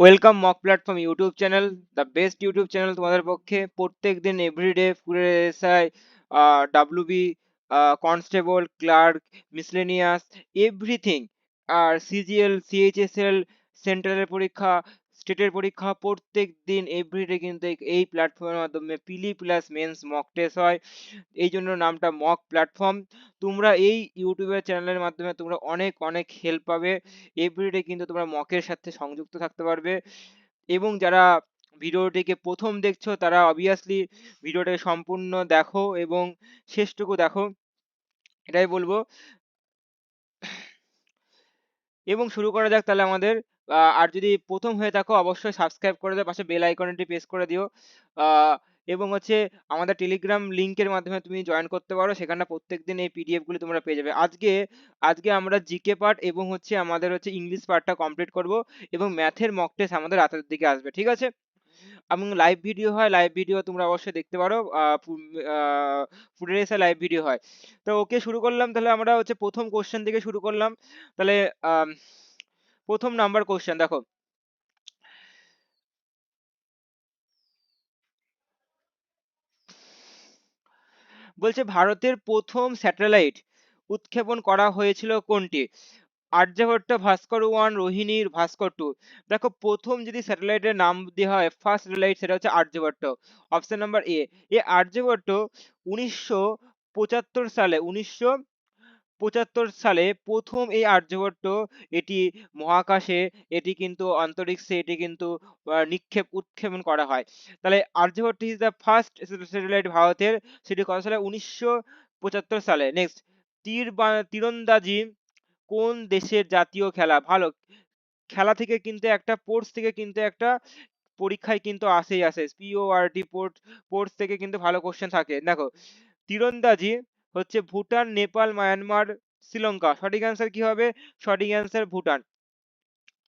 Welcome mock platform YouTube channel, the best YouTube channel তোমাদের পক্ষে। প্রত্যেক দিন এভরিডে ফুডের SI, WB, constable, clerk, miscellaneous, everything, আর সিজিএল, সিএইচএসএল, সেন্ট্রালের পরীক্ষা, স্টেটের পরীক্ষা, প্রত্যেক দিন এভরিডে কিন্তু এই প্ল্যাটফর্মের মাধ্যমে পিলি প্লাস মেন্স মক টেস্ট হয়। এই জন্য নামটা মক প্ল্যাটফর্ম। তোমরা এই ইউটিউবের চ্যানেলের মাধ্যমে তোমরা অনেক অনেক হেল্প পাবে। এভরিডে কিন্তু তোমরা মকের সাথে সংযুক্ত থাকতে পারবে। এবং যারা ভিডিওটিকে প্রথম দেখছো তারা অবভিয়াসলি ভিডিওটা সম্পূর্ণ দেখো এবং শেষটুকু দেখো, এটাই বলবো। এবং শুরু করা যাক তাহলে আমাদের। আর যদি প্রথম হয়ে থাকো অবশ্যই সাবস্ক্রাইব করে দাও, পাশে বেল আইকনটি প্রেস করে দিও। আহ, এবং হচ্ছে আমাদের টেলিগ্রাম লিংকের মাধ্যমে তুমি জয়েন করতে পারো, সেখানে প্রত্যেকদিন এই পিডিএফ গুলি তোমরা পেয়ে যাবে। আজকে আজকে আমরা জিকে পার্ট এবং হচ্ছে আমাদের হচ্ছে ইংলিশ পার্টটা কমপ্লিট করব, এবং ম্যাথের মক টেস্ট আমাদের রাতের দিকে আসবে, ঠিক আছে? এবং লাইভ ভিডিও হয়, লাইভ ভিডিও তোমরা অবশ্যই দেখতে পারো। ফুডের এসে লাইভ ভিডিও হয়। তো ওকে, শুরু করলাম তাহলে। আমরা হচ্ছে প্রথম কোশ্চেন থেকে শুরু করলাম তাহলে। আম, প্রথম নাম্বার কোশ্চেন দেখো। বলছে ভারতের প্রথম স্যাটেলাইট উৎক্ষেপণ করা হয়েছিল কোনটি? আর্যভট্ট, ভাস্কর 1, রোহিণী, ভাস্কর 2। দেখো, প্রথম যদি স্যাটেলাইটের নাম দেওয়া হয় ফার্স্ট স্যাটেলাইট, সেটা হচ্ছে Aryabhata. Option number A. Aryabhata 1975 সালে প্রথম এই আর্যভট্ট এটি মহাকাশে, এটি কিন্তু অন্তরিক্ষে, এটি কিন্তু উৎক্ষেপণ করা হয়। তাহলে Aryabhata is the first satellite ভারতের, সেটি কত সালে? 1975 সালে। নেক্সট, তীরন্দাজি কোন দেশের জাতীয় খেলা? ভালো খেলা থেকে কিন্তু একটা পোর্টস থেকে কিন্তু একটা পরীক্ষায় কিন্তু আসেই আসে, পিওআরটি পোর্টস থেকে কিন্তু ভালো কোশ্চেন থাকে। দেখো, তীরন্দাজি হচ্ছে ভুটান, নেপাল, মায়ানমার, শ্রীলঙ্কা। সঠিক অ্যান্সার কি হবে? সঠিক অ্যান্সার ভুটান।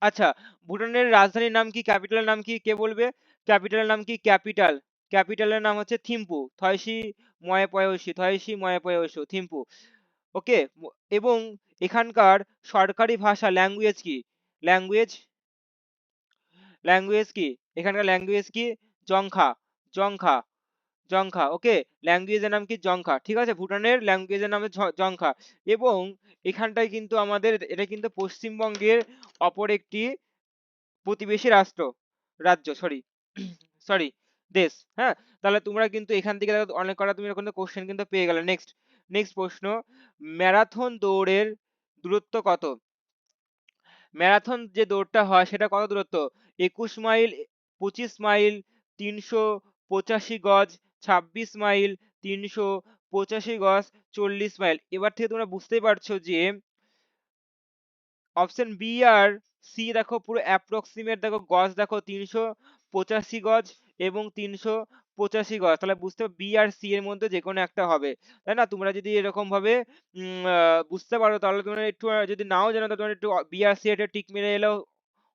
আচ্ছা, ভুটানের রাজধানীর নাম কি, ক্যাপিটালের নাম কি, কে বলবে? ক্যাপিটালের নাম কি? ক্যাপিটালের নাম হচ্ছে থিম্পু। থয়সি ময় পয়সি, থিম্পু। ওকে। এবং এখানকার সরকারি ভাষা ল্যাঙ্গুয়েজ কি? ল্যাঙ্গুয়েজ ল্যাঙ্গুয়েজ কি এখানকার ল্যাঙ্গুয়েজ কি? জংখা। জংখা। জংখা। ওকে, ল্যাঙ্গুয়েজের নাম কি? জংখা। ঠিক আছে, ভুটানের ল্যাঙ্গুয়েজের নাম হচ্ছে জংখা। এবং এখানটায় কিন্তু আমাদের, এটা কিন্তু পশ্চিমবঙ্গের অপর একটি প্রতিবেশী রাজ্য, সরি সরি, দেশ। হ্যাঁ, তাহলে তোমরা কিন্তু এখান থেকে দেখো অনেক কটা তুমি এরকম কোশ্চেন কিন্তু পেয়ে গেলে। নেক্সট নেক্সট প্রশ্ন, ম্যারাথন দৌড়ের দূরত্ব কত? ম্যারাথন যে দৌড়টা হয় সেটা কত দূরত্ব? 21 মাইল, 25 মাইল, 385 গজ, 26 মাইল, 385 গজ, 40 মাইল। এবার থেকে তোমরা বুঝতেই পারছো যে অপশন বি আর সি দেখো পুরো অ্যাপ্রক্সিমেট, দেখো গজ দেখো 385 গজ এবং 385 গজ। তাহলে বুঝতে বি আর সি এর মধ্যে যে কোনো একটা হবে, তাই না? তোমরা যদি এরকম ভাবে বুঝতে পারো, তাহলে তোমরা একটু যদি নাও জানো তো তোমরা একটু বি আর সি এটা টিক মেরে এলেও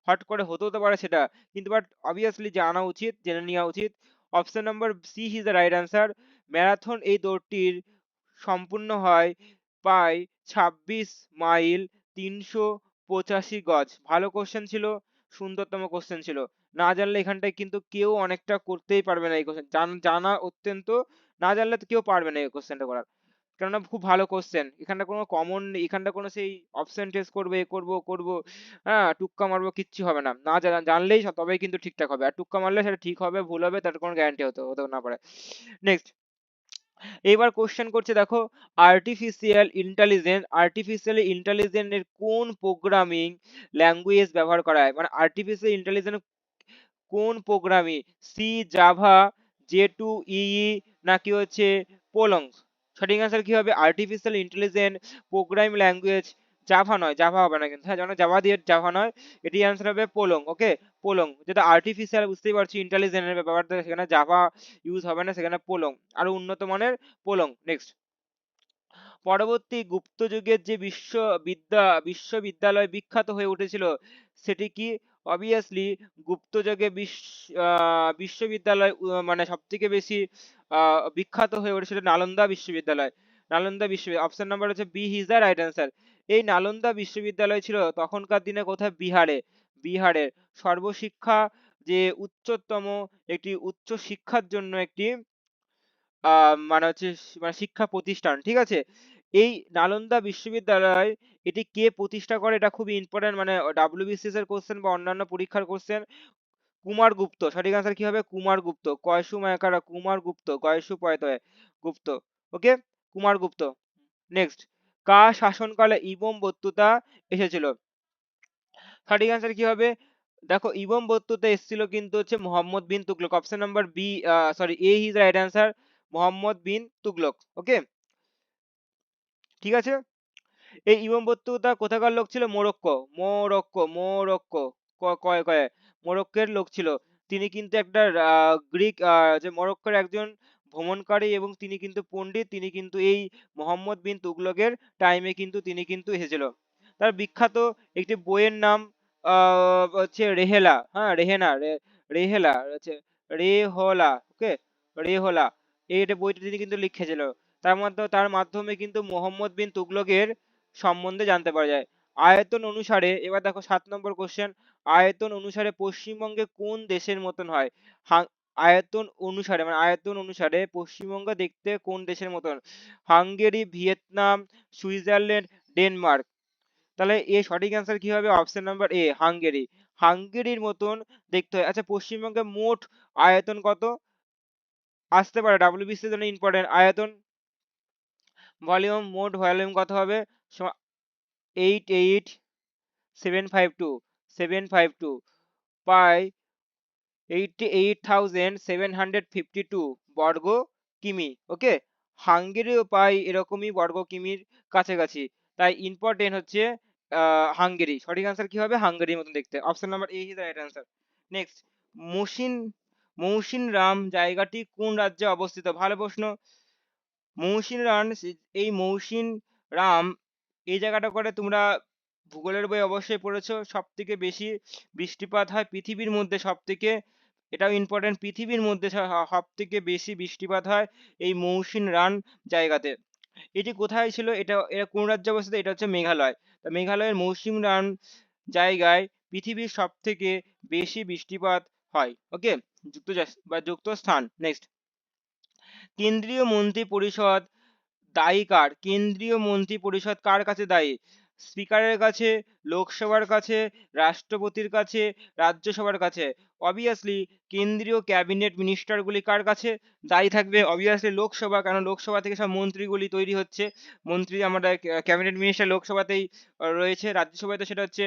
হট করে হতেও তো পারে সেটা, কিন্তু বাট অবভিয়াসলি জানা উচিত, জেনে নেওয়া উচিত। Option number C is the right answer. Marathon এই দৌড়টির সম্পূর্ণ হয় প্রায় 26 মাইল, 385 গজ। ভালো কোশ্চেন ছিল, সুন্দরতম কোশ্চেন ছিল। না জানলে এখানটায় কিন্তু কেউ অনেকটা করতেই পারবে না এই কোশ্চেন। জানা অত্যন্ত, না জানলে তো কেউ পারবে না এই কোশ্চেনটা করার, কেননা খুব ভালো কোশ্চেন। এখানটা কোনো কমন, এখানটা কোনো সেই অপশন টেস্ট করবে, এ করবো করবো, হ্যাঁ টুক্কা মারবো, কিচ্ছু হবে না। না জানলেই তবেই কিন্তু ঠিকঠাক হবে, আর টুক্কা মারলে সেটা ঠিক হবে ভুল হবে তার কোনো গ্যারান্টি হতে না পারে। নেক্সট, এবার কোশ্চেন করছে দেখো, আর্টিফিশিয়াল এর কোন প্রোগ্রামিং ল্যাঙ্গুয়েজ ব্যবহার করা হয়? মানে আর্টিফিশিয়াল ইন্টেলিজেন্স কোন প্রোগ্রামিং, সি, জাভা, জে2ই, নাকি হচ্ছে পোলং? সঠিক অ্যান্সার কি হবে? Artificial intelligence programming language Java নয়, জাভা হবে না কিন্তু, হ্যাঁ জানো জাভা দিয়ে জাভা নয়, এটি অ্যান্সার হবে পোলং। ওকে, পোলং, যেটা আর্টিফিশিয়াল বুঝতেই পারছি ইন্টেলিজেন্সের ব্যাপার, সেখানে জাভা ইউজ হবে না, সেখানে পোলং, আরো উন্নত মানের পোলং। নেক্সট, পরবর্তী গুপ্ত যুগের যে বিশ্ববিদ্যালয় বিখ্যাত হয়ে উঠেছিল সেটি কি? অবভিয়াসলি গুপ্ত যুগে বিশ্ববিদ্যালয় মানে সব থেকে বেশি বিখ্যাত হয়ে উঠেছিল নালন্দা বিশ্ববিদ্যালয়। নালন্দা বিশ্ববিদ্যালয়, অপশন নাম্বার হচ্ছে B is the right answer. এই নালন্দা বিশ্ববিদ্যালয় ছিল তখনকার দিনে কোথায়? বিহারে। বিহারের সর্বশিক্ষা যে উচ্চতম একটি উচ্চ শিক্ষার জন্য একটি মানে হচ্ছে মানে শিক্ষা প্রতিষ্ঠান, ঠিক আছে? এই নালন্দা বিশ্ববিদ্যালয় এটি কে প্রতিষ্ঠা করে, এটা খুবই ইম্পর্টেন্ট, মানে WBCS এর কোশ্চেন বা অন্যান্য পরীক্ষার কোশ্চেন। কুমার গুপ্ত, সঠিক আনসার কি হবে? কুমার গুপ্ত। কয়সু মায়াকারা, কুমার গুপ্ত, কয়সু পয়তয় গুপ্ত। ওকে, কুমার গুপ্ত। নেক্সট, কার শাসনকালে ইবম বতুতা এসেছিল? সঠিক আনসার কি হবে? দেখো, ইবম বতুতা এসেছিল কিন্তু হচ্ছে Mohammad bin Tughlaq. Option number B, sorry, A is right answer, Mohammad bin Tughlaq. Okay, ঠিক আছে। এই ইবন বতুতা কোথাকার লোক ছিল? মোরক্কো, মোরক্কো, মোরক্কো, কয় কয় মোরক্কোর লোক ছিল। তিনি কিন্তু একটা গ্রিক, যে মরক্কোর একজন ভ্রমণকারী, এবং তিনি কিন্তু পণ্ডিত। তিনি কিন্তু এই মোহাম্মদ বিন তুগলকের টাইমে কিন্তু তিনি কিন্তু এসেছিল। তার বিখ্যাত একটি বইয়ের নাম হচ্ছে রেহেলা, হ্যাঁ, রেহেলা হচ্ছে রেহলা। ওকে, রেহলা, এই বইটা তিনি কিন্তু লিখেছিল। তার মাধ্যমে কিন্তু মোহাম্মদ বিন তুগলকের সম্বন্ধে জানতে পারা যায়। আয়তন অনুসারে, এবার দেখো 7 নম্বর কোশ্চেন, আয়তন অনুসারে পশ্চিমবঙ্গে কোন দেশের মতন হয়? আয়তন অনুসারে, মানে আয়তন অনুসারে পশ্চিমবঙ্গ দেখতে কোন দেশের মতন? Hungary, Vietnam, Switzerland, Denmark. তাহলে এর সঠিক অ্যান্সার কি হবে? Option number A, Hungary. হাঙ্গেরির মতন দেখতে হয়। আচ্ছা, পশ্চিমবঙ্গের মোট আয়তন কত? আসতে পারে, WBC এর জন্য ইম্পর্টেন্ট। আয়তন, ভলিউম, মোট ভলিউম কত হবে? 88,752 বাই 88,752 বর্গ কিমি। ওকে, হাঙ্গেরিও পাই এরকমই বর্গ কিমির কাছাকাছি। তাই ইম্পর্টেন্ট হচ্ছে হাঙ্গেরি। সঠিক আনসার কি হবে? হাঙ্গেরির মতন দেখতে। Option number A is the right answer. Next, মৌসিন মৌসিনরাম জায়গাটি কোন রাজ্যে অবস্থিত? ভালো প্রশ্ন। মৌসিনরাম, এই মৌসিনরাম এই জায়গাটা করে তোমরা ভূগোলের বই অবশ্যই পড়েছো। সব থেকে বেশি বৃষ্টিপাত হয় পৃথিবীর মধ্যে, সব থেকে, এটাও ইম্পর্টেন্ট, পৃথিবীর মধ্যে সব থেকে বেশি বৃষ্টিপাত হয় এই মৌসিনরাম জায়গাতে। এটি কোথায় ছিল? এটা কোন রাজ্যে অবস্থিত? এটা হচ্ছে মেঘালয়। তা মেঘালয়ের মৌসিনরাম জায়গায় পৃথিবীর সব থেকে বেশি বৃষ্টিপাত হয়। ওকে, যুক্ত স্থান। নেক্সট, কেন্দ্রীয় মন্ত্রী পরিষদ দায়ী কার? কেন্দ্রীয় মন্ত্রী পরিষদ কার কাছে দায়ী? স্পিকারের কাছে, লোকসভার কাছে, রাষ্ট্রপতির কাছে, রাজ্যসভার কাছে? অবভিয়াসলি কেন্দ্রীয় ক্যাবিনেট মিনিস্টারগুলি কার কাছে দায়ী থাকবে? অবভিয়াসলি লোকসভা, কারণ লোকসভা থেকে সব মন্ত্রীগুলি তৈরি হচ্ছে। মন্ত্রী, আমাদের ক্যাবিনেট মিনিস্টার লোকসভাতেই রয়েছে। রাজ্যসভায় তো সেটা হচ্ছে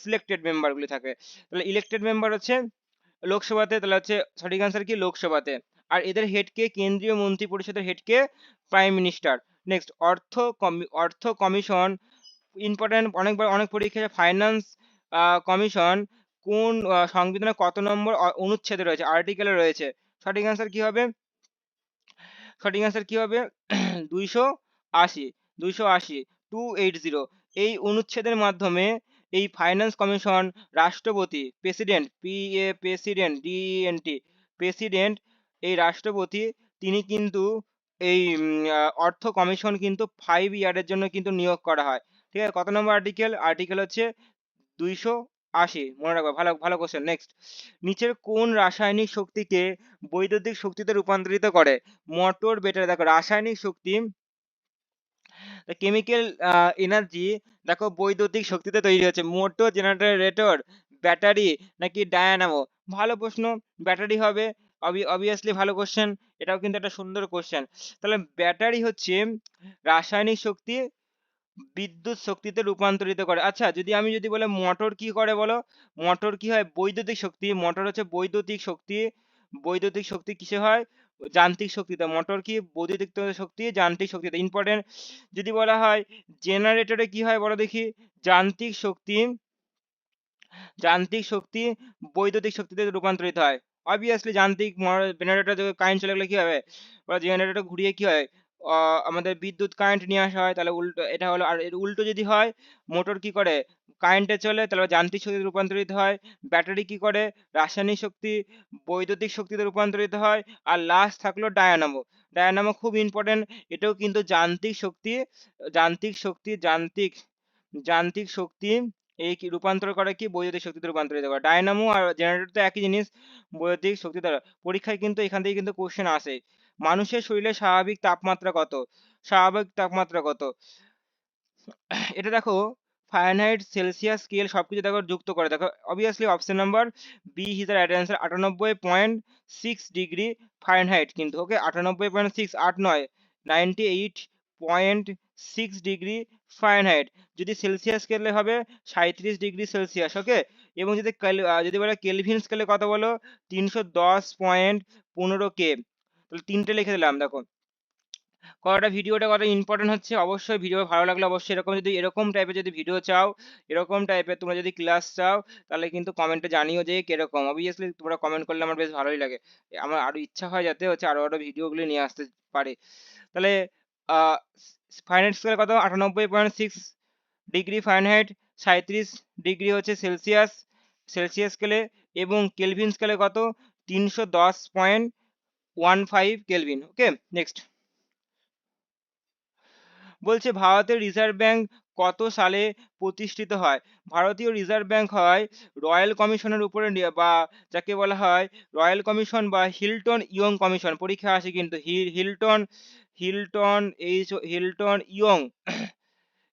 সিলেক্টেড মেম্বারগুলি থাকে। তাহলে ইলেক্টেড মেম্বার হচ্ছে লোকসভাতে। তাহলে হচ্ছে সঠিক আনসার কি? লোকসভাতে। আর এদের হেড কে? কেন্দ্রীয় মন্ত্রী পরিষদের হেড কে? Prime minister. নেক্সট, অর্থ কমিশন, ইম্পর্টেন্ট, অনেক পরীক্ষায় ফাইন্যান্স কমিশন কোন সংবিধানের কত নম্বর অনুচ্ছেদে রয়েছে, আর্টিকেলে রয়েছে? সঠিক আনসার কি হবে? সঠিক আনসার কি হবে? 280, 280, 280। এই অনুচ্ছেদের মাধ্যমে এই ফাইন্যান্স কমিশন রাষ্ট্রপতি, প্রেসিডেন্ট, প্রেসিডেন্ট, এই রাষ্ট্রপতি, তিনি কিন্তু এই অর্থ কমিশন কিন্তু 5 ইয়ারের জন্য কিন্তু নিয়োগ করা হয়। ঠিক আছে, কত নম্বর আর্টিকেল? আর্টিকেল হচ্ছে 280, মনে রাখবে। ভালো ভালো কোশ্চেন। নেক্সট, নিচের কোন রাসায়নিক শক্তিকে বৈদ্যুতিক শক্তিতে রূপান্তরিত করে? মোটর ব্যাটারি, দেখো রাসায়নিক শক্তি, কেমিক্যাল এনার্জি, দেখো বৈদ্যুতিক শক্তিতে তৈরি হচ্ছে। মোটর, জেনারেটর, ব্যাটারি, নাকি ডায়নামো? ভালো প্রশ্ন, ব্যাটারি হবে। অবভিয়াসলি ভালো কোশ্চেন, এটাও কিন্তু একটা সুন্দর কোশ্চেন। তাহলে ব্যাটারি হচ্ছে রাসায়নিক শক্তি বিদ্যুৎ শক্তিতে রূপান্তরিত করে। আচ্ছা, যদি বলে মোটর কি করে বলো? মোটর কি হয়? বৈদ্যুতিক শক্তি। মোটর হচ্ছে বৈদ্যুতিক শক্তি। বৈদ্যুতিক শক্তি কিসে হয়? যান্ত্রিক শক্তিতে। মোটর কি? বৈদ্যুতিক শক্তি, যান্ত্রিক শক্তিতে। ইম্পর্টেন্ট। যদি বলা হয় জেনারেটরে কি হয় বলো দেখি? যান্ত্রিক শক্তি, যান্ত্রিক শক্তি বৈদ্যুতিক শক্তিতে রূপান্তরিত হয়। অবভিয়াসলি যান্ত্রিক জেনারেটর কারেন্ট চলে গেলে কি হবে? জেনারেটর ঘুরিয়ে কি হয়? আমাদের বিদ্যুৎ কারেন্ট নিয়ে আসা হয়। তাহলে উল্টো এটা হলো। আর এর উল্টো যদি হয়, মোটর কি করে? কারেন্টে চলে, তাহলে যান্ত্রিক শক্তিতে রূপান্তরিত হয়। ব্যাটারি কি করে? রাসায়নিক শক্তি বৈদ্যুতিক শক্তিতে রূপান্তরিত হয়। আর লাস্ট থাকলো ডায়নামো। ডায়নামো খুব ইম্পর্টেন্ট, এটাও কিন্তু যান্ত্রিক শক্তি, যান্ত্রিক শক্তি, যান্ত্রিক শক্তি এই কি রূপান্তর করে কি বৈদ্যুতিক শক্তিতে রূপান্তরিত করে। ডায়নামো আর জেনারেটর তো একই জিনিস, বৈদ্যুতিক শক্তি দ্বারা। পরীক্ষায় কিন্তু এখান থেকে কিন্তু কোশ্চেন আসে। মানুষের শরীরে স্বাভাবিক তাপমাত্রা কত? স্বাভাবিক তাপমাত্রা কত? এটা দেখো ফারেনহাইট, সেলসিয়াস, স্কেল সবকিছু দেখো যুক্ত করে দেখো। Obviously option number B is the right answer. 98.6 degree Fahrenheit কিন্তু, ওকে 98.6, 8 নয়, 98.6 ডিগ্রি ফারেনহাইট। যদি সেলসিয়াস স্কেলে হবে 37 ডিগ্রি সেলসিয়াস, ওকে। এবং যদি যদি বলে কেলভিন স্কেলে কত বলো, 310.15 কে। তাহলে তিনটে লিখে দিলাম দেখো। ভিডিওটা কতটা ইম্পর্টেন্ট হচ্ছে, অবশ্যই ভিডিও ভালো লাগলে অবশ্যই এরকম, যদি এরকম টাইপের যদি ভিডিও চাও, এরকম টাইপের তোমরা যদি ক্লাস চাও, তাহলে কিন্তু কমেন্টে জানিও যে কিরকম। অবভিয়াসলি তোমরা কমেন্ট করলে আমার বেশ ভালোই লাগে, আমার আরো ইচ্ছা হয় যাতে হচ্ছে আরো আরো ভিডিওগুলি নিয়ে আসতে পারে। তাহলে ফারেনহাইট স্কেলে কত, 98.6 ডিগ্রি ফারেনহাইট, 37 ডিগ্রি হচ্ছে সেলসিয়াস, সেলসিয়াস স্কেলে। এবং কেলভিন স্কেলে কত, 310.15 কেলভিন, ওকে। নেক্সট বলছে ভারতের রিজার্ভ ব্যাংক কত সালে প্রতিষ্ঠিত হয়? ভারতীয় রিজার্ভ ব্যাংক হয় রয়্যাল কমিশনের উপরে বা যাকে বলা হয় রয়্যাল কমিশন বা হিল্টন ইয়ং কমিশন। পরীক্ষা আসে কিন্তু Hilton, Hilton Hilton young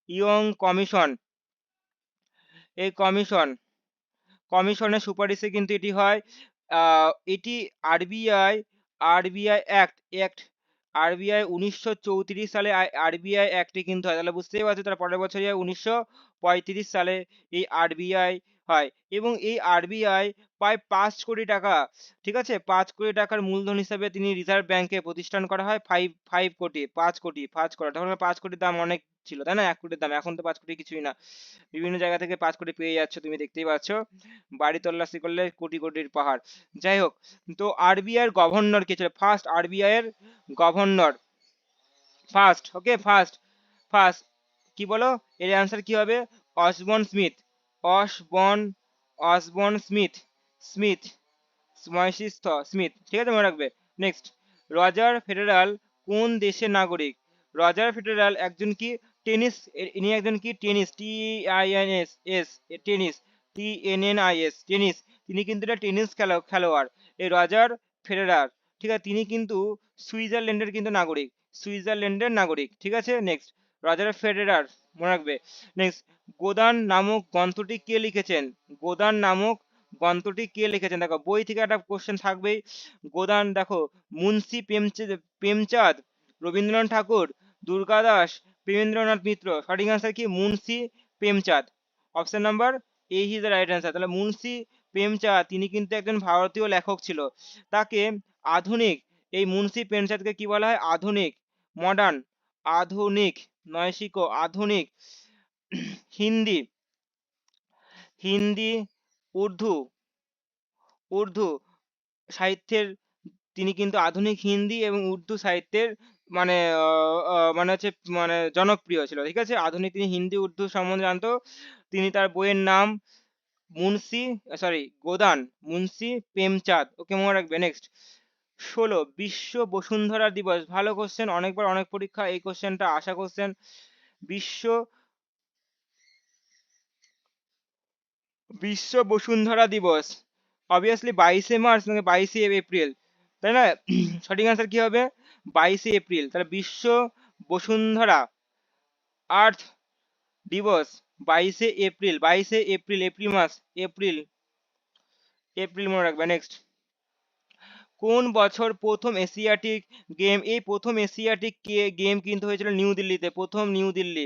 young commission. এই কমিশনের সুপারিশে কিন্তু এটি হয়। এটি আরবিআই, অ্যাক্ট আরবিআই 1934 সালে আরবিআই অ্যাক্টে কিন্তু হয়। তাহলে বুঝতেই পারছো তার পরের বছরই 1935 সালে এই আরবিআই হয়। এবং এই আরবিআই প্রায় 5 কোটি টাকা, ঠিক আছে, 5 কোটি টাকার মূলধন হিসাবে তিনি রিজার্ভ ব্যাংকে প্রতিষ্ঠান করা হয়। ফাইভ কোটি, 5 কোটি, 5 কোটি, তখন 5 কোটির দাম অনেক ছিল তাই না, 1 কোটির দাম। এখন তো 5 কোটি কিছুই না, বিভিন্ন জায়গা থেকে 5 কোটি পেয়ে যাচ্ছ, তুমি দেখতেই পাচ্ছ, বাড়ি তল্লাশি করলে কোটি কোটির পাহাড়। যাই হোক, তো আরবিআই এর গভর্নর কে ছিল? ফার্স্ট আরবিআই এর গভর্নর, ওকে, ফার্স্ট কি বলো, এর অ্যান্সার কি হবে? Osborne Smith, Osborne Osborne Smith, Smith Smith, ঠিক আছে, মনে রাখবে। নেক্সট, রজার ফেডারাল কোন দেশের নাগরিক? রজার ফেডারাল একজন কি টেনিস, ইনি একজন কি টেনিস, টেনিস, টেনিস, তিনি কিন্তু একটা টেনিস খেলোয়াড়, এই রজার ফেডারার, ঠিক আছে। তিনি কিন্তু সুইজারল্যান্ডের কিন্তু নাগরিক, সুইজারল্যান্ডের নাগরিক, ঠিক আছে। নেক্সট, রজার ফেডারার, মনে রাখবে। নেক্সট, গোদান নামক গ্রন্থটি কে লিখেছেন? গোদান নামক গ্রন্থটি কে লিখেছেন? দেখো বই থেকে একটা কোশ্চেন থাকবেই। গোদান দেখো, মুন্সি প্রেমচাঁদ, রবীন্দ্রনাথ ঠাকুর, দুর্গাদাস, প্রেমেন্দ্রনাথ মিত্র। সঠিক আনসার কি? Munshi Premchand. Option number A is the right answer. তাহলে মুন্সি প্রেমচাঁদ তিনি কিন্তু একজন ভারতীয় লেখক ছিল। তাকে আধুনিক, এই মুন্সি প্রেমচাঁদকে কি বলা হয়? আধুনিক, মডার্ন, আধুনিক নয় শিখো, আধুনিক হিন্দি, হিন্দি, উর্দু, উর্দু সাহিত্যের, তিনি কিন্তু আধুনিক হিন্দি এবং উর্দু সাহিত্যের মানে মানে হচ্ছে মানে জনপ্রিয় ছিল, ঠিক আছে। আধুনিক তিনি হিন্দি উর্দু সম্বন্ধে জানতো। তিনি তার বইয়ের নাম মুন্সি, সরি গোদান, মুন্সি প্রেমচাঁদ, ওকে, মনে রাখবে। নেক্সট, বিশ্ব বসুন্ধরা দিবস, ভালো কোশ্চেন, অনেকবার অনেক পরীক্ষা এই কোশ্চেনটা আসা কোশ্চেন। বিশ্ব বিশ্ব বসুন্ধরা দিবস অবভিয়াসলি 22শে মার্চ নাকি 22শে এপ্রিল, তাই না? সঠিক আনসার কি হবে? 22শে এপ্রিল। তাহলে বিশ্ব বসুন্ধরা আর্থ দিবস 22শে এপ্রিল, 22শে এপ্রিল, এপ্রিল মাস, এপ্রিল, এপ্রিল মনে রাখবে। নেক্সট, কোন বছর প্রথম এশিয়াটিক গেম, এই প্রথম এশিয়াটিক গেম কিন্তু হয়েছিল নিউ দিল্লিতে, প্রথম নিউ দিল্লি।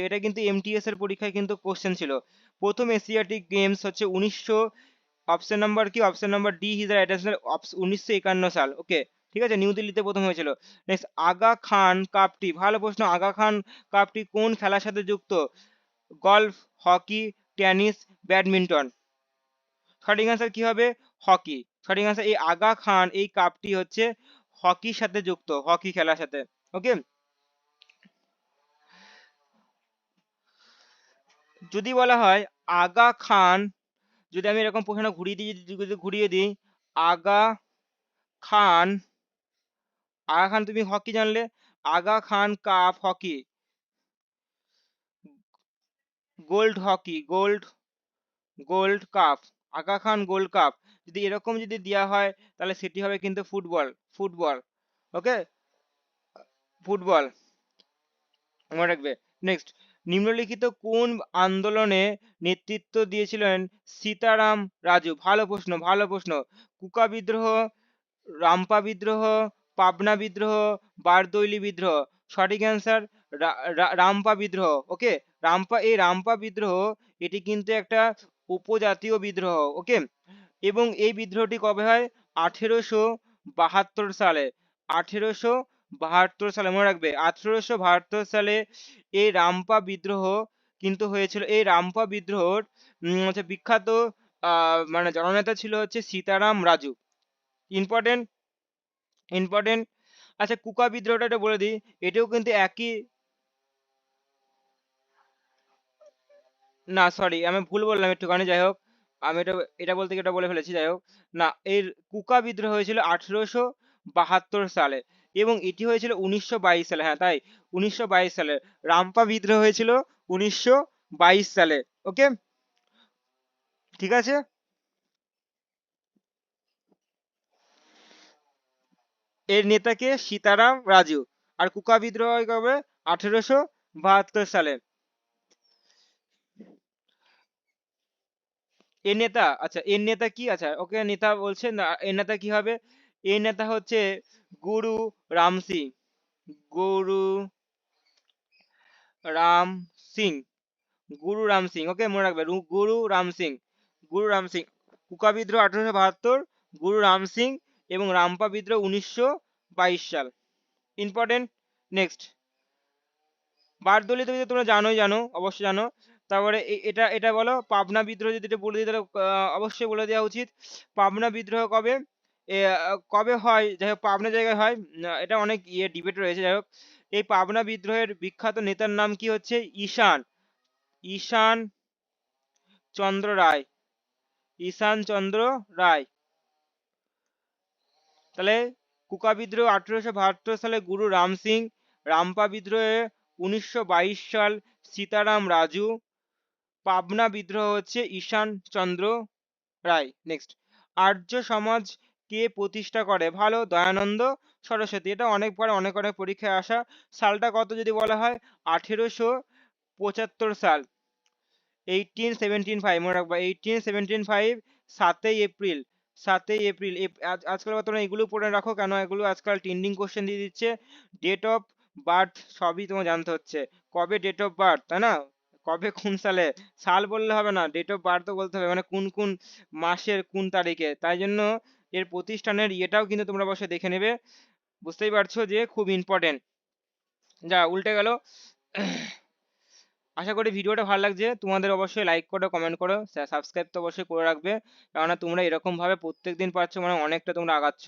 এটা কিন্তু এমটিএস এর পরীক্ষায় কিন্তু কোশ্চেন ছিল। প্রথম এশিয়াটিক গেমস হচ্ছে 1900, অপশন নাম্বার কি? Option number D is the right answer, 1951 সাল, ওকে, ঠিক আছে, নিউ দিল্লিতে প্রথম হয়েছিল। নেক্সট, আগা খান কাপটি, ভালো প্রশ্ন, আগা খান কাপটি কোন খেলার সাথে যুক্ত? Golf, hockey, tennis, badminton. সঠিক আনসার কি হবে? হকি। সঠিক আনসার, এই আগা খান এই কাপটি হচ্ছে হকির সাথে যুক্ত, হকি খেলার সাথে, ওকে। যদি বলা হয় আগা খান, যদি আমি এরকম প্রশ্ন ঘুরিয়ে দিই, যদি ঘুরিয়ে দিই, আগা খান, আগা খান তুমি হকি জানলে, Aga Khan cup hockey, gold hockey, gold gold cup, Aga Khan gold cup, যদি এরকম যদি দেওয়া হয় তাহলে সেটি হবে কিন্তু ফুটবল, ফুটবল। ওকে, ফুটবল মনে রাখবে। নেক্সট, নিম্নলিখিত কোন আন্দোলনে নেতৃত্ব দিয়েছিলেন সীতারাম রাজু? ভালো প্রশ্ন, ভালো প্রশ্ন। কুকা বিদ্রোহ, রামপা বিদ্রোহ, পাবনা বিদ্রোহ, বারদৌলি বিদ্রোহ। সঠিক অ্যান্সার রামপা বিদ্রোহ। ওকে, রামপা বিদ্রোহ এটি কিন্তু একটা উপজাতীয় বিদ্রোহ। ওকে, এবং এই বিদ্রোহটি কবে হয়? 1872 সালে। 1872 সালে মনে রাখবে, 1872 সালে এই রামপা বিদ্রোহ কিন্তু হয়েছিল। এই রামপা বিদ্রোহর হচ্ছে বিখ্যাত মানে জননেতা ছিল হচ্ছে সীতারাম রাজু। Important, important. আচ্ছা, কুকা বিদ্রোহটা এটা বলে দিই, এটাও কিন্তু একই, না সরি আমি ভুল বললাম একটুখানি, যাই হোক আমি এটা এটা বলতে গিয়ে এটা বলে ফেলেছি, যাই হোক। না, এর কুকা বিদ্রোহ হয়েছিল 1872 সালে এবং এটি হয়েছিল 1922 সালে। হ্যাঁ তাই, 1922 সালে। রামপা বিদ্রোহ হয়েছিল 1922 সালে। ওকে, ঠিক আছে। এর নেতাকে সীতারাম রাজু। আর কুকা বিদ্রোহ হয় কবে? 1872 সালে। এর নেতা, আচ্ছা এর নেতা কি? আচ্ছা ওকে, নেতা বলছে না, এর নেতা কি হবে? এর নেতা হচ্ছে গুরু রাম সিং, গুরু রাম সিং, গুরু রাম সিং। ওকে, মনে রাখবে, গুরু রাম সিং, গুরু রাম সিং। কুকা বিদ্রোহ 1872, গুরু রাম সিং, এবং রামপা বিদ্রোহ 1922 সাল। ইম্পর্টেন্ট। নেক্সট, বারদৌলি তো তোমরা জানোই, জানো অবশ্যই জানো। তারপরে এটা এটা বলো, পাবনা বিদ্রোহ যদি এটা বলে দিই তাহলে অবশ্যই বলে দেওয়া উচিত। পাবনা বিদ্রোহ কবে কবে হয়? যাই হোক পাবনা জায়গায় হয়, এটা অনেক ডিবেট রয়েছে, যাই হোক। এই পাবনা বিদ্রোহের বিখ্যাত নেতার নাম কি হচ্ছে? ঈশান, ঈশান চন্দ্র রায়, ঈশান চন্দ্র রায়। তাহলে কুকা বিদ্রোহ 1872 সালে গুরু রাম সিং, রামপা বিদ্রোহে 1922 সাল সীতারাম রাজু, পাবনা বিদ্রোহ হচ্ছে ঈশান চন্দ্র রায়। নেক্সট, আর্য সমাজ কে প্রতিষ্ঠা করে? ভালো, দয়ানন্দ সরস্বতী। এটা অনেকবার অনেক অনেক পরীক্ষায় আসা। সালটা কত যদি বলা হয়? 1875 সাল, 1875 মনে রাখবা, 1875, 7ই এপ্রিল, 7ই এপ্রিল। আজকাল তোমরা এগুলো পড়ে রাখো, কেন এগুলো আজকাল ট্রেন্ডিং কোশ্চেন দিয়ে দিচ্ছে। ডেট অফ বার্থ সবই তোমার জানতে হচ্ছে, কবে ডেট অফ বার্থ, তাই না? কবে কোন সালে, সাল বললে হবে না, ডেট অফ বার্থও বলতে হবে, মানে কোন কোন মাসের কোন তারিখে। তাই জন্য এর প্রতিষ্ঠানের ইয়েটাও কিন্তু তোমরা অবশ্যই দেখে নেবে। বুঝতেই পারছো যে খুব ইম্পর্টেন্ট। যা উল্টে গেল। আশা করি ভিডিওটা ভালো লাগছে তোমাদের। অবশ্যই লাইক করো, কমেন্ট করো, সাবস্ক্রাইব তো অবশ্যই করে রাখবে, কেননা তোমরা এরকম ভাবে প্রত্যেকদিন পাচ্ছ, মানে অনেকটা তোমরা আগাচ্ছ।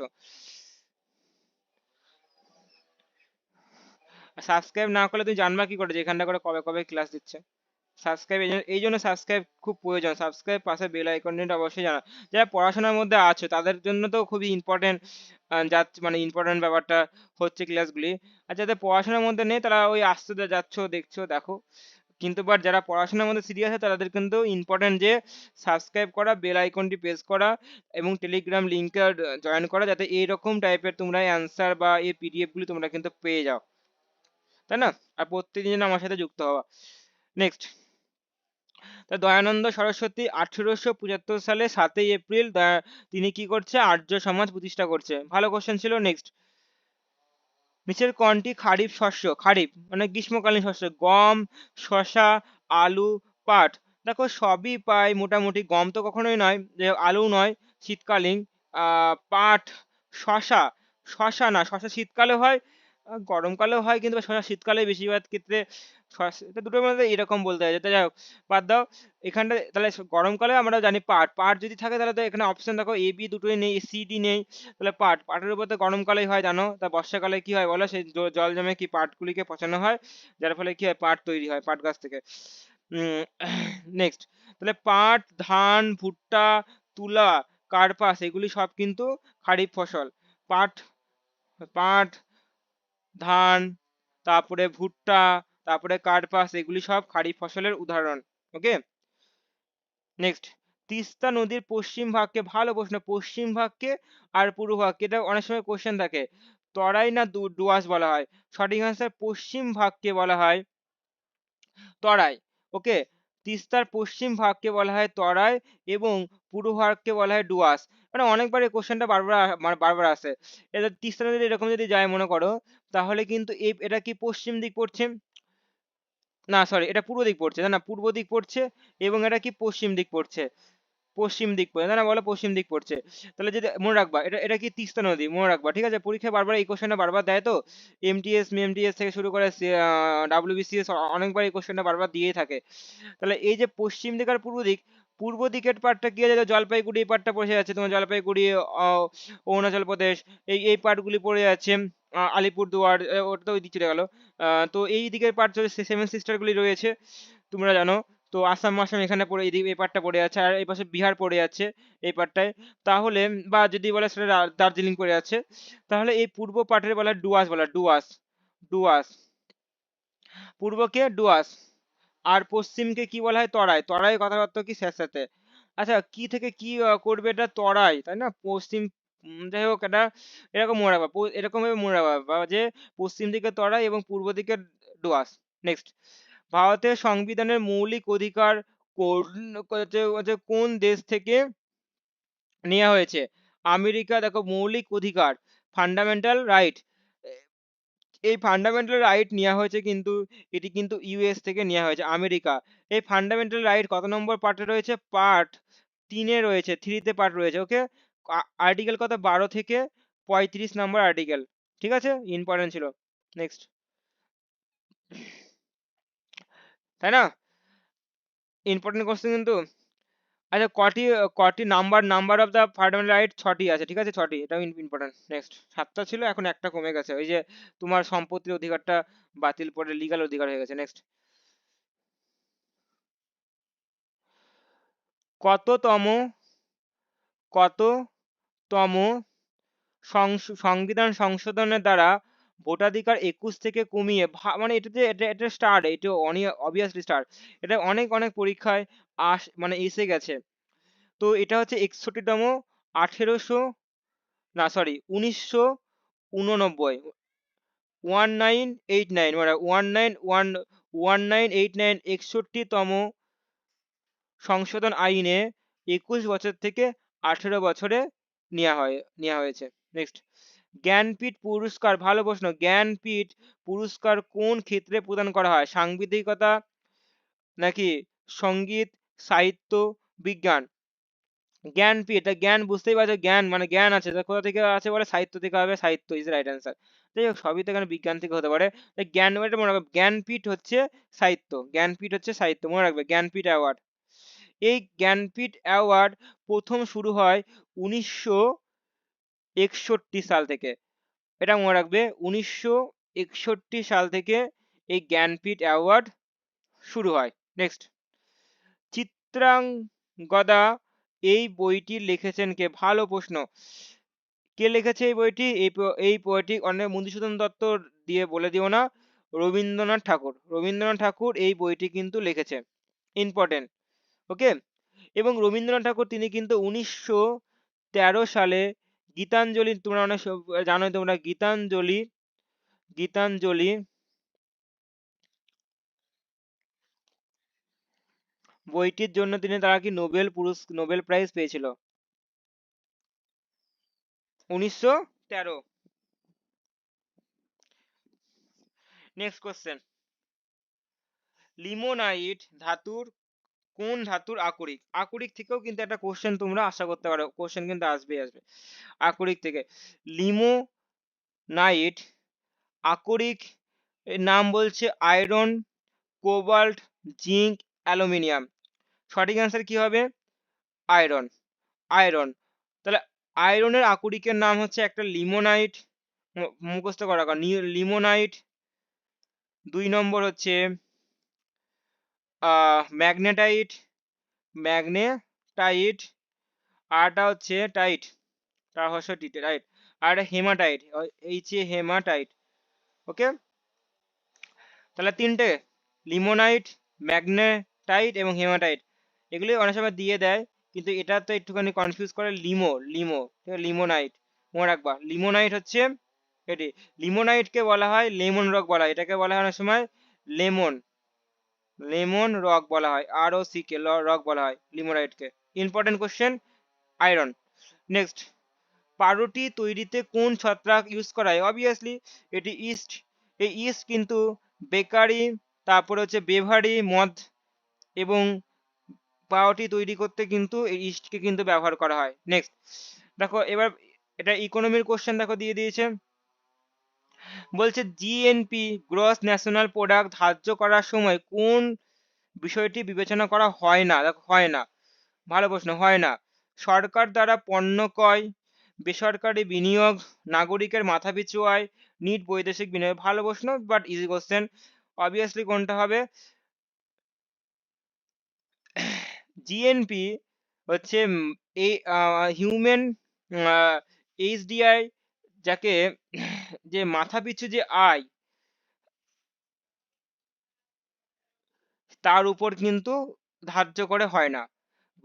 সাবস্ক্রাইব না করলে তুমি জানবা কি করে যে এখানটা করে কবে কবে ক্লাস দিচ্ছে? সাবস্ক্রাইব, এই জন্য সাবস্ক্রাইব খুব প্রয়োজন। সাবস্ক্রাইব পাশে বেল আইকনটা অবশ্যই জানা। যারা পড়াশোনার মধ্যে আছো তাদের জন্য তো খুবই ইম্পর্টেন্ট, যা মানে ইম্পর্টেন্ট ব্যাপারটা হচ্ছে ক্লাসগুলি। আর যাদের পড়াশোনার মধ্যে নেই তারা ওই আসতে যাচ্ছ, দেখছো, দেখো। কিন্তু বাট যারা পড়াশোনার মধ্যে সিরিয়াস আছে তাদের কিন্তু ইম্পর্টেন্ট যে সাবস্ক্রাইব করা, বেল আইকনটি প্রেস করা, এবং টেলিগ্রাম লিঙ্কে জয়েন করা, যাতে এইরকম টাইপের তোমরা অ্যান্সার বা এই পিডিএফ গুলি তোমরা কিন্তু পেয়ে যাও, তাই না? আর প্রত্যেকদিন যেন আমার সাথে যুক্ত হওয়া। নেক্সট, তা দয়ানন্দ সরস্বতী 1875 সালে 7ই এপ্রিল তিনি কি করছে? আর্য সমাজ প্রতিষ্ঠা করছে। ভালো কোশ্চেন ছিল। নেক্সট, নিচের কোনটি খারিফ শস্য? খারিফ মানে গ্রীষ্মকালীন শস্য। গম, শসা, আলু, পাট। দেখো সবই প্রায় মোটামুটি, গম তো কখনোই নয়, যে আলু নয় শীতকালীন, পাট, শসা, শসা না, শসা শীতকালে হয়, গরমকালেও হয়, কিন্তু শসা শীতকালে বেশিরভাগ ক্ষেত্রে। এটা দুটোর মধ্যে এরকম বলতে হয়, যেটা যাই হোক বাদ দাও। এখানটা তাহলে গরমকালে আমরা জানি পাট, পাট যদি থাকে তাহলে তো এখানে অপশন দেখো এ বি দুটোই নেই, সি ডি নেই, তাহলে পাট, পাটের উপর তো গরমকালেই হয় জানো। তা বর্ষাকালে কি হয় বলো? সেই জল জমে কি পাটগুলিকে পচানো হয়, যার ফলে কি হয়? পাট তৈরি হয় পাট গাছ থেকে। নেক্সট, তাহলে পাট, ধান, ভুট্টা, তুলা, কার্পাস এগুলি সব কিন্তু খারিফ ফসল। পাট, পাট, ধান, তারপরে ভুট্টা, তারপরে কার্পাস এগুলি সব খারিফ ফসলের উদাহরণ। ওকে, নেক্সট, তিস্তা নদীর পশ্চিম ভাগকে, ভালো প্রশ্ন, পশ্চিম ভাগকে আর পূর্ব ভাগকে, এটা অনেক সময় কোশ্চেন থাকে, তরাই না ডুয়ার্স বলা হয়? সঠিক আনসার, পশ্চিম ভাগকে বলা হয় তরাই। ওকে, তিস্তার পশ্চিম ভাগকে বলা হয় তরাই এবং পূর্ব ভাগকে বলা হয় ডুয়ার্স। মানে অনেকবার এই কোশ্চেনটা বারবার মানে বারবার আসে। এটা তিস্তা নদী এরকম যদি যায় মনে করো, তাহলে কিন্তু এটা কি পশ্চিম দিক পড়ছে? না সরি, এটা পূর্ব দিক পড়ছে, না না পূর্ব দিক পড়ছে, এবং এটা কি পশ্চিম দিক পড়ছে, পশ্চিম দিক পড়ছে, না না বলো পশ্চিম দিক পড়ছে। তাহলে যদি মনে রাখবা, এটা এটা কি তিস্তা নদী, মনে রাখবা, ঠিক আছে? পরীক্ষায় বারবার এই কোশ্চেনটা বারবার দেয় তো, এমটিএস এমটিএস থেকে শুরু করে ডাব্লিউবিসিএস অনেকবার এই কোশ্চেনটা বারবার দিয়েই থাকে। তাহলে এই যে পশ্চিম দিক আর পূর্ব দিক, পূর্ব দিকের পার্টটা কি আছে, জলপাইগুড়ি এই পার্টটা পড়ে যাচ্ছে তোমার, জলপাইগুড়ি, অরুণাচল প্রদেশ, এই পার্টগুলি পড়ে যাচ্ছে, আলিপুরদুয়ার, ওটা তো ওই দিক চলে গেল। তো এই দিকের পার্ট সেভেন সিস্টার গুলি রয়েছে, তোমরা জানো। তো আসাম মাসাম এখানে পড়ে, এই পার্টটা পড়ে যাচ্ছে, আর এই পাশে বিহার পড়ে যাচ্ছে এই পার্টটায়। তাহলে বা যদি বলে সেটা দার্জিলিং পড়ে যাচ্ছে, তাহলে এই পূর্ব পার্টের বলা হয় ডুয়ার্স, বলা হয় ডুয়ার্স, ডুয়ার্স। পূর্বকে ডুয়ার্স, আর পশ্চিমকে কি বলা হয় তরাই, তরাই কথাবার্তা কি স্যাঁতস্যাঁতে। আচ্ছা, কি থেকে কি করবে, এটা তরাই তাই না, পশ্চিম, যাই হোক, এটা এরকম মনে রাখবা, এরকম ভাবে মনে রাখবা যে পশ্চিম দিকে তরাই এবং পূর্ব দিকে ডুয়ার্স। নেক্সট, ভারতের সংবিধানের মৌলিক অধিকার কোন, কোন দেশ থেকে নেওয়া হয়েছে? আমেরিকা, দেখো মৌলিক অধিকার, ফান্ডামেন্টাল রাইট, এই ফান্ডামেন্টাল রাইট নেওয়া হয়েছে কিন্তু, এটি কিন্তু ইউএস থেকে নেওয়া হয়েছে, আমেরিকা। এই ফান্ডামেন্টাল রাইট কত নম্বর পার্টে রয়েছে? পার্ট 3-এ রয়েছে, 3-তে পার্ট রয়েছে। ওকে, আর্টিকেল কত, 12 থেকে 35 নম্বর আর্টিকেল, ঠিক আছে, ইম্পর্টেন্ট ছিল। নেক্সট, তাই না, ইম্পর্টেন্ট কোশ্চেন কিন্তু। আচ্ছা, কটি কটি number, number of the fundamental right 6টি আছে, ঠিক আছে, 6টি, এটাও ইম্পর্টেন্ট। নেক্সট, 7টা ছিল, এখন একটা কমে গেছে, ওই যে তোমার সম্পত্তির অধিকারটা বাতিল করে লিগ্যাল অধিকার হয়ে গেছে। নেক্সট, কততম, কততম সংবিধান সংশোধনের দ্বারা ভোটাধিকার 21 থেকে কমিয়ে, মানে এটা যে এটা স্টার্ট, এটা অবভিয়াসলি স্টার্ট, এটা অনেক অনেক পরীক্ষায় মানে এসে গেছে। তো এটা হচ্ছে 61তম, 1800, না সরি 1989, 1989, মানে 1989, 61তম সংশোধন আইনে 21 বছর থেকে 18 বছরে নেওয়া হয়েছে। নেক্সট, জ্ঞানপীঠ পুরস্কার, ভালো প্রশ্ন, জ্ঞানপীঠ পুরস্কার কোন ক্ষেত্রে প্রদান করা হয়? সাংবিধানিকতা নাকি সঙ্গীত, সাহিত্য, বিজ্ঞান? জ্ঞানপীঠ, এটা জ্ঞান বুঝতেই পারছো, জ্ঞান মানে জ্ঞান আছে, তা কোথা থেকে আছে বলে, সাহিত্য থেকে হবে, সাহিত্য ইজ রাইট অ্যান্সার। যাই হোক, সবই তো এখানে বিজ্ঞান থেকে হতে পারে, তাই জ্ঞান এটা মনে রাখবে, জ্ঞানপীঠ হচ্ছে সাহিত্য, জ্ঞানপীঠ হচ্ছে সাহিত্য, মনে রাখবে, জ্ঞানপীঠ অ্যাওয়ার্ড। এই জ্ঞানপীঠ অ্যাওয়ার্ড প্রথম শুরু হয় 1961 সাল থেকে, এটা মনে রাখবে, 1961 সাল থেকে এই জ্ঞানপীঠ অ্যাওয়ার্ড শুরু হয়। নেক্সট, চিত্রাঙ্গদা এই বইটি লিখেছেন কে? ভালো প্রশ্ন, কে লিখেছে এই বইটি? এই বইটি অনেক, মধুসূদন দত্ত দিয়ে বলে দিও না, রবীন্দ্রনাথ ঠাকুর, রবীন্দ্রনাথ ঠাকুর এই বইটি কিন্তু লিখেছে, ইম্পর্টেন্ট। ওকে, এবং রবীন্দ্রনাথ ঠাকুর তিনি কিন্তু 1913 সালে গীতাঞ্জলি, তোমরা অনেক জানোই তোমরা, গীতাঞ্জলি, গীতাঞ্জলি বইটির জন্য তারা কি নোবেল প্রাইজ পেয়েছিল 1913। নেক্সট কোশ্চেন, লিমোনাইট ধাতুর, কোন ধাতুর আকরিক? আকরিক থেকেও কিন্তু একটা কোশ্চেন তোমরা আশা করতে পারো, কোশ্চেন কিন্তু আসবেই আসবে আকরিক থেকে। লিমোনাইট আকরিক এর নাম বলছে আয়রন, কোবাল্ট, জিঙ্ক, অ্যালুমিনিয়াম। সঠিক অ্যান্সার কি হবে? Iron, iron. তাহলে আয়রনের আকরিকের নাম হচ্ছে একটা লিমোনাইট, মুখস্থ করা, লিমোনাইট। 2 নম্বর হচ্ছে ম্যাগনেটাইট, ম্যাগনেটাইট, আরটা হচ্ছে টাইট, তার হচ্ছে রাইট, আর হেমাটাইট, হেমাটাইট। ওকে, তাহলে তিনটে, লিমোনাইট, ম্যাগনে টাইট এবং হেমাটাইট এগুলি অনেক সময় দিয়ে দেয়, কিন্তু এটা তো একটুখানি কনফিউজ করে লিমো লিমো, ঠিক আছে, লিমোনাইট মনে রাখবা। লিমোনাইট হচ্ছে এটি, লিমোনাইটকে বলা হয় লেমন রক বলা হয়, এটাকে বলা হয় অনেক সময় লেমন, লেমন রক বলা হয়, আর ও সি কে রক বলা হয় লিমোনাইটকে। Important question, iron. নেক্সট, পাউরুটি তৈরিতে কোন ছত্রাক ইউজ করা হয়? অবভিয়াসলি এটি ইস্ট। এই ইস্ট কিন্তু বেকারি, তারপরে হচ্ছে বেভারি মদ এবং পাউরুটি তৈরি করতে কিন্তু এই ইস্টকে কিন্তু ব্যবহার করা হয়। নেক্সট দেখো এবার, এটা ইকোনমির কোশ্চেন দেখো দিয়ে দিয়েছে, বলছে জিএনপি গ্রস ন্যাশনাল প্রোডাক্ট ধার্য করার সময় কোন বিষয়টি বিবেচনা করা হয় না? দেখো হয় না, ভালো প্রশ্ন, হয় না। সরকার দ্বারা পণ্য ক্রয়, বেসরকারি বিনিয়োগ, নাগরিকের মাথাপিছু আয়, নিট বৈদেশিক বিনিয়োগ। ভালো প্রশ্ন বাট ইজি কোশ্চেন। অবভিয়াসলি কোনটা হবে? জিএনপি হচ্ছে এই হিউম্যান এইচডিআই, যাকে যে মাথাপিছু যে আয় তার উপর কিন্তু ধার্য করে হয় না।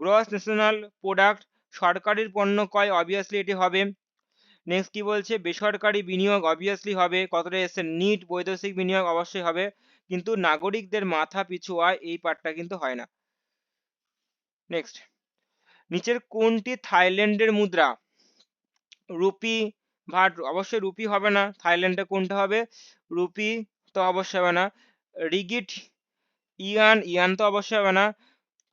গ্রস ন্যাশনাল প্রোডাক্ট, সরকারের পণ্য ক্রয়, অবভিয়াসলি এটি হবে। নেক্সট কি বলছে? বেসরকারি বিনিয়োগ, অবভিয়াসলি হবে। কতটা এসছে? নিট বৈদেশিক বিনিয়োগ অবশ্যই হবে, কিন্তু নাগরিকদের মাথা পিছু আয় এই পার্টটা কিন্তু হয় না। নেক্সট, নিচের কোনটি থাইল্যান্ডের মুদ্রা? রুপি, ভাট, অবশ্যই রুপি হবে না। থাইল্যান্ডে কোনটা হবে? রুপি তো অবশ্যই হবে না। রিগিট, ইয়ান, ইয়ান তো অবশ্যই হবে না।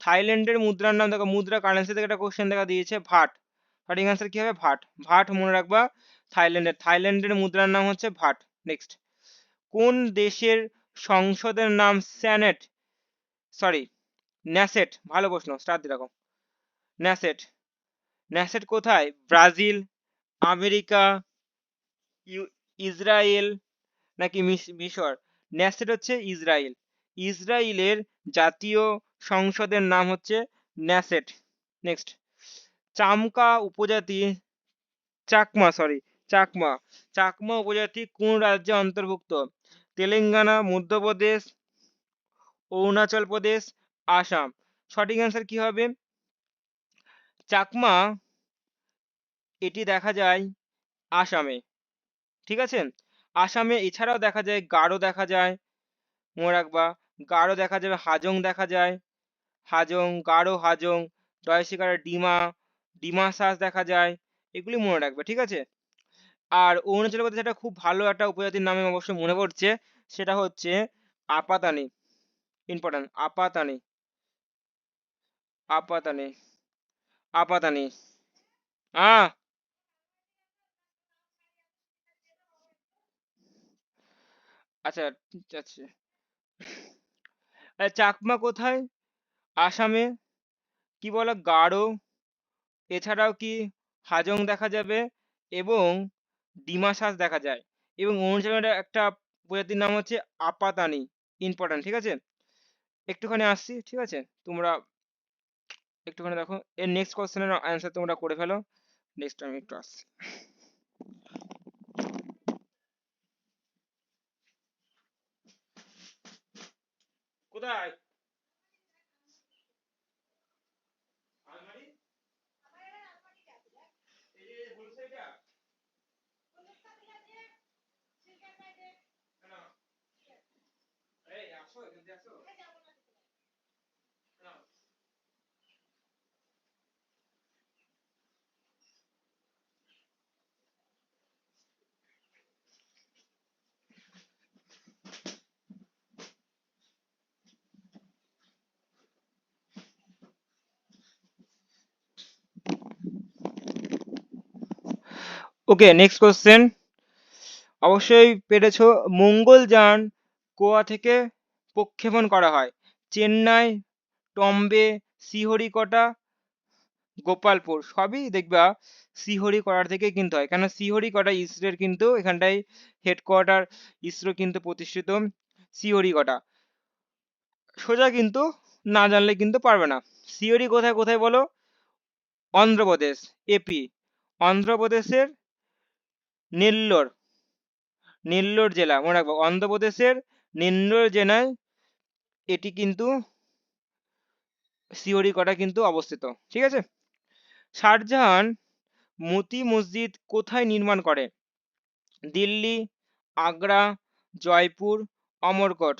থাইল্যান্ডের মুদ্রার নাম দেখো, মুদ্রা কারেন্সি থেকে একটা কোশ্চেন দেখা দিয়েছে, ভাট। সঠিক অ্যান্সার কি হবে? ভাট। ভাট মনে রাখবা, থাইল্যান্ডের মুদ্রার নাম হচ্ছে ভাট। নেক্সট, কোন দেশের সংসদের নাম স্যানেট, সরি ন্যাসেট? ভালো প্রশ্ন, স্টার দিয়ে রাখো। ন্যাসেট, ন্যাসেট কোথায়? ব্রাজিল, আমেরিকা, ইসরায়েল নাকি মিশর? ন্যাসেট হচ্ছে ইসরায়েল। ইসরায়েলের জাতীয় সংসদের নাম হচ্ছে ন্যাসেট। নেক্সট, চামকা উপজাতি, চাকমা সরি চাকমা, চাকমা উপজাতি কোন রাজ্যে অন্তর্ভুক্ত? তেলেঙ্গানা, মধ্যপ্রদেশ, অরুণাচল প্রদেশ, আসাম। সঠিক অ্যান্সার কি হবে? চাকমা, এটি দেখা যায় আসামে, ঠিক আছে। আসামে এছাড়াও দেখা যায় গারো দেখা যায়, মনে রাখবা। গারো দেখা যাবে, হাজং দেখা যায়, হাজং, গারো, হাজং, জয়শিকারের ডিমা, ডিমা সাস দেখা যায়, এগুলি মনে রাখবে, ঠিক আছে। আর অরুণাচল প্রদেশ একটা খুব ভালো একটা উপজাতির নামে অবশ্যই মনে পড়ছে, সেটা হচ্ছে আপাতানি। ইম্পর্টেন্ট, আপাতানি, আপাতানি, আপাতানি। আহ আচ্ছা, ঠিক আছে। চাকমা কোথায়? আসামে। কি বলো? গারো, এছাড়াও কি হাজং দেখা যাবে এবং ডিমাসাস দেখা যায়, এবং অরুণাচলের একটা প্রজাতির নাম হচ্ছে আপাতানি। ইম্পর্টেন্ট, ঠিক আছে। একটুখানি আসছি, ঠিক আছে, তোমরা একটুখানি দেখো, এর নেক্সট কোশ্চেনের অ্যান্সার তোমরা করে ফেলো। নেক্সট আমি একটু আসছি। কোথায়? আলমারি? এই যে হোল সাইডটা? না, এই আসো, এখানে আসো। না। ওকে, নেক্সট কোশ্চেন, অবশ্যই পেরেছো। মঙ্গলযান গোয়া থেকে প্রক্ষেপণ করা হয়? চেন্নাই, টম্বে, শ্রীহরিকোটা, গোপালপুর। সবই দেখবা শ্রীহরিকোটা থেকে কিন্তু হয়, কেন শ্রীহরিকোটা ইসরোর কিন্তু এখানটাই হেডকোয়ার্টার, ইসরো কিন্তু প্রতিষ্ঠিত শ্রীহরিকোটা। সোজা কিন্তু না জানলে কিন্তু পারবে না। শ্রীহরি কোথায় কোথায় বলো? অন্ধ্রপ্রদেশ, এপি, অন্ধ্রপ্রদেশের নেল্লোর, নেল্লোর জেলা মনে রাখবো, অন্ধ্রপ্রদেশের নেল্লোর জেলায় এটি কিন্তু শ্রীহরিকোটা কিন্তু অবস্থিত। ঠিক আছে। শাহজাহান মতি মসজিদ কোথায় নির্মাণ করে? দিল্লি, আগ্রা, জয়পুর, অমরকোট।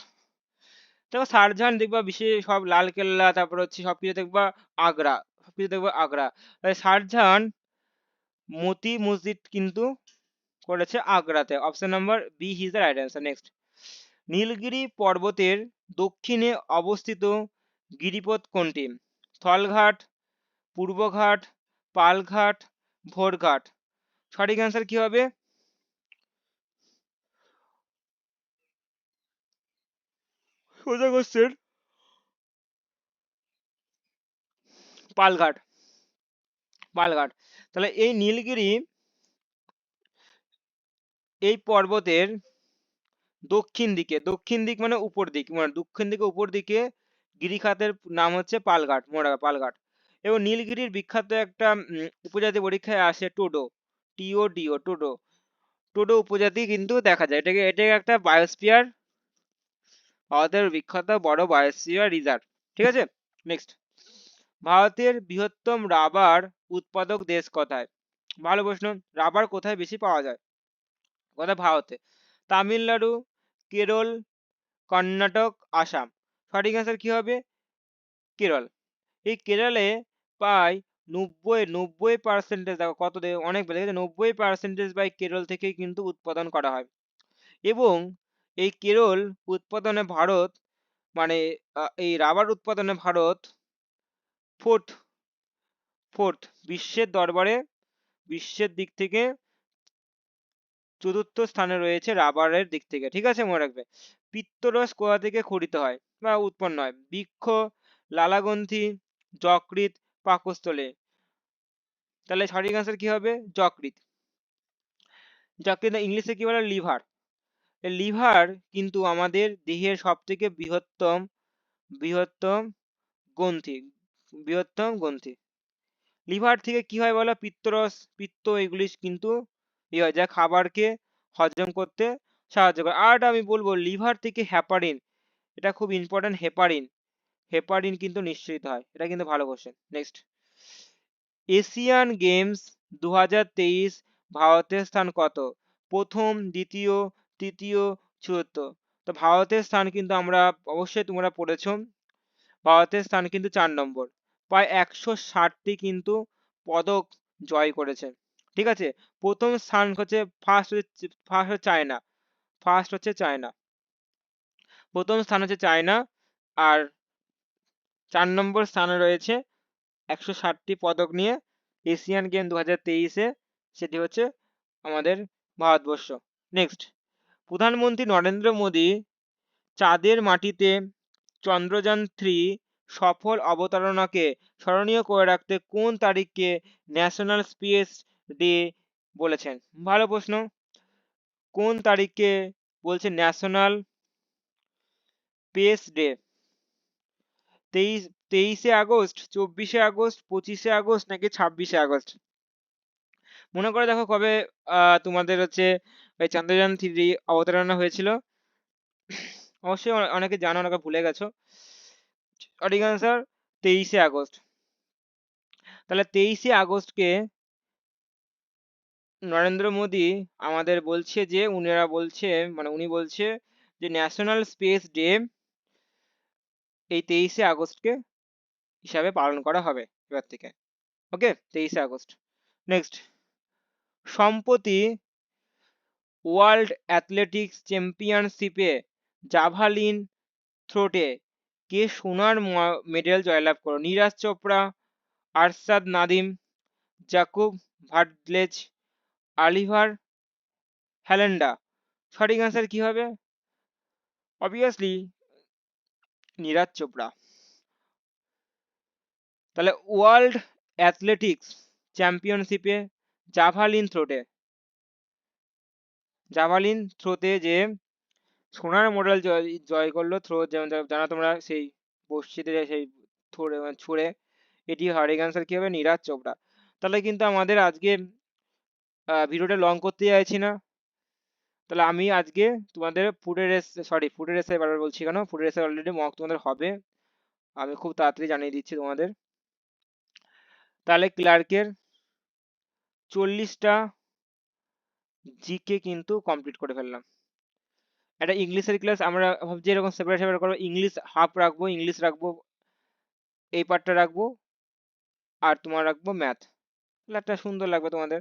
দেখো শাহজাহান দেখবা বিশেষ সব লালকেল্লা, তারপর হচ্ছে সবকিছু দেখবা আগ্রা, সবকিছু দেখবা আগ্রা। তাই শাহজাহান মতি মসজিদ কিন্তু করেছে আগ্রাতে। Option number B is the right answer. Next, Nilgiri পর্বতের দক্ষিণে অবস্থিত গিরিপথ কোনটি? স্থলঘাট, পূর্বঘাট, পালঘাট, ভোরঘাট। সঠিক অ্যান্সার কি হবে? সোজা কোশ্চেন, পালঘাট, পালঘাট। তাহলে এই নীলগিরি এই পর্বতের দক্ষিণ দিকে, দক্ষিণ দিক মানে উপর দিক, মানে দক্ষিণ দিকে উপর দিকে গিরিখাতের নাম হচ্ছে পালঘাট, মনে রাখো পালঘাট। এবং নীলগিরির বিখ্যাত একটা উপজাতি পরীক্ষায় আসে টোডো, টিও টোডো, টোডো উপজাতি কিন্তু দেখা যায়। এটাকে একটা বায়োস্ফিয়ার, ভারতের বিখ্যাত বড় বায়োস্ফিয়ার রিজার্ভ। ঠিক আছে। নেক্সট, ভারতের বৃহত্তম রাবার উৎপাদক দেশ কোথায়? ভালো প্রশ্ন। রাবার কোথায় বেশি পাওয়া যায়? কোথায়? ভারতে। তামিলনাড়ু, কেরল, কর্ণাটক, আসাম। সঠিক অ্যান্সার কি হবে? কেরল। এই কেরলে প্রায় 90% দেখো কত অনেক বেড়ে গেছে, 90% বাই কেরল থেকেই কিন্তু উৎপাদন করা হয়। এবং এই কেরল উৎপাদনে ভারত, মানে এই রাবার উৎপাদনে ভারত ফোর্থ, ফোর্থ বিশ্বের দরবারে, বিশ্বের দিক থেকে চতুর্থ স্থানে রয়েছে রাবারের দিক থেকে। ঠিক আছে, মনে রাখবে। পিত্তরস কোথা থেকে খরিত হয় বা উৎপন্ন হয়? বৃক্ষ, লালাগ্রন্থি, যকৃৎ, পাকস্থলী। তাহলে সঠিক অ্যান্সার কি হবে? যকৃৎ। যকৃৎ ইংলিশে কি বলে? লিভার। লিভার কিন্তু আমাদের দেহের সব থেকে বৃহত্তম, বৃহত্তম গ্রন্থি, বৃহত্তম গ্রন্থি। লিভার থেকে কি হয় বলো? পিত্তরস, পিত্ত এগুলি কিন্তু হয় যা খাবারকে হজম করতে সাহায্য করে। আর আমি বলবো লিভার থেকে হ্যাপারিন, এটা খুব ইম্পর্টেন্ট, হেপারিন, হেপারিন কিন্তু নিঃসৃত হয়। এটা কিন্তু ভালো কোশ্চেন। নেক্সট, এশিয়ান গেমস 2023 ভারতের স্থান কত? প্রথম, দ্বিতীয়, তৃতীয়, চতুর্থ। তো ভারতের স্থান কিন্তু আমরা অবশ্যই তোমরা পড়েছো, ভারতের স্থান কিন্তু 4 নম্বর। প্রায় 160টি কিন্তু পদক জয় করেছে। ঠিক আছে। প্রথম স্থান হচ্ছে ফার্স্ট হচ্ছে চায়না, ফার্স্ট হচ্ছে চায়না, প্রথম স্থান হচ্ছে চায়না। আর 4 নম্বর স্থানে রয়েছে 160টি পদক নিয়ে এশিয়ান গেম 2023-এ, সেটি হচ্ছে আমাদের ভারতবর্ষ। নেক্সট, প্রধানমন্ত্রী নরেন্দ্র মোদী চাঁদের মাটিতে চন্দ্রযান-3 সফল অবতারণাকে স্মরণীয় করে রাখতে কোন তারিখকে ন্যাশনাল স্পেস ডে বলেছেন? ভালো প্রশ্ন। কোন তারিখকে বলছে ন্যাশনাল স্পেস ডে? 23শে আগস্ট, 24শে আগস্ট, 25শে আগস্ট নাকি 26শে আগস্ট? মনে করে দেখো কবে তোমাদের হচ্ছে ওই চন্দ্রযান 3 অবতারণা হয়েছিল। অবশ্যই অনেকে জানো, অনেকে ভুলে গেছো। সঠিক আনসার 23শে আগস্ট। তাহলে 23শে আগস্টকে নরেন্দ্র মোদী আমাদের বলছে যে, উনারা বলছে, মানে উনি বলছে যে ন্যাশনাল স্পেস ডে এই 23শে আগস্টকে হিসাবে পালন করা হবে এবার থেকে। ওকে, 23শে আগস্ট। নেক্সট, সম্প্রতি ওয়ার্ল্ড অ্যাথলেটিক্স চ্যাম্পিয়নশিপে জাভালিন থ্রোটে কে সোনার মেডেল জয়লাভ করো? নীরাজ চোপড়া, আরশাদ নাদিম, জাকুব ভার্ডলেজ, অলিভার হ্যালেন্ডা। সঠিক অ্যান্সার কি হবে? অবভিয়াসলি নীরাজ চোপড়া। তাহলে ওয়ার্ল্ড অ্যাথলেটিক্স চ্যাম্পিয়নশিপে জাভালিন থ্রোতে, জাভালিন থ্রোতে যে সোনার মেডেল জয় জয় করলো, থ্রো যেমন জানো তোমরা, সেই বর্ষিতে সেই ছুঁড়ে, এটি সঠিক অ্যান্সার কি হবে? নীরাজ চোপড়া। তাহলে কিন্তু আমাদের আজকে ভিডিওটা লং করতে চাইছি না। তাহলে আমি আজকে তোমাদের ফুডের রেস, সরি ফুডের রেসে বারবার বলছি কেন, ফুডের রেসে অলরেডি মক তোমাদের হবে। আমি খুব তাড়াতাড়ি জানিয়ে দিচ্ছি তোমাদের। তাহলে ক্লার্কের 40টা জিকে কিন্তু কমপ্লিট করে ফেললাম। একটা ইংলিশের ক্লাস আমরা ভাবছি এরকম সেপারেট সেপারেট করবো, ইংলিশ হাফ রাখবো, ইংলিশ রাখবো, এই পার্টটা রাখবো, আর তোমার রাখবো ম্যাথ। তাহলে একটা সুন্দর লাগবে তোমাদের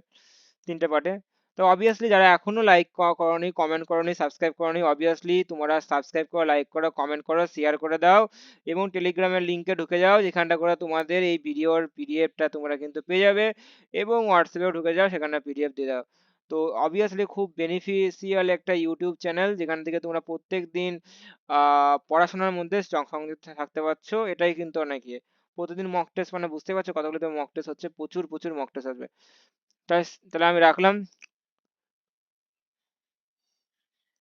তিনটে পার্টে। তো অবভিয়াসলি যারা এখনো লাইক করোনি, কমেন্ট করোনি, সাবস্ক্রাইব করোনি, অবভিয়াসলি তোমরা সাবস্ক্রাইব করো, লাইক করো, কমেন্ট করো, শেয়ার করে দাও, এবং টেলিগ্রামের লিঙ্কে ঢুকে যাও, যেখানটা করে তোমাদের এই ভিডিওর পিডিএফটা তোমরা কিন্তু পেয়ে যাবে, এবং হোয়াটসঅ্যাপেও ঢুকে যাও, সেখানে পিডিএফ দিয়ে দাও। তো অবভিয়াসলি খুব বেনিফিশিয়াল একটা ইউটিউব চ্যানেল, যেখান থেকে তোমরা প্রত্যেক দিন পড়াশোনার মধ্যে সংযুক্ত থাকতে পারছো, এটাই কিন্তু অনেক ইয়ে। প্রতিদিন মক টেস্ট, মানে বুঝতে পারছো কতগুলো তো মক টেস্ট হচ্ছে, প্রচুর প্রচুর মক টেস্ট আসবে। তাহলে তাহলে আমি রাখলাম।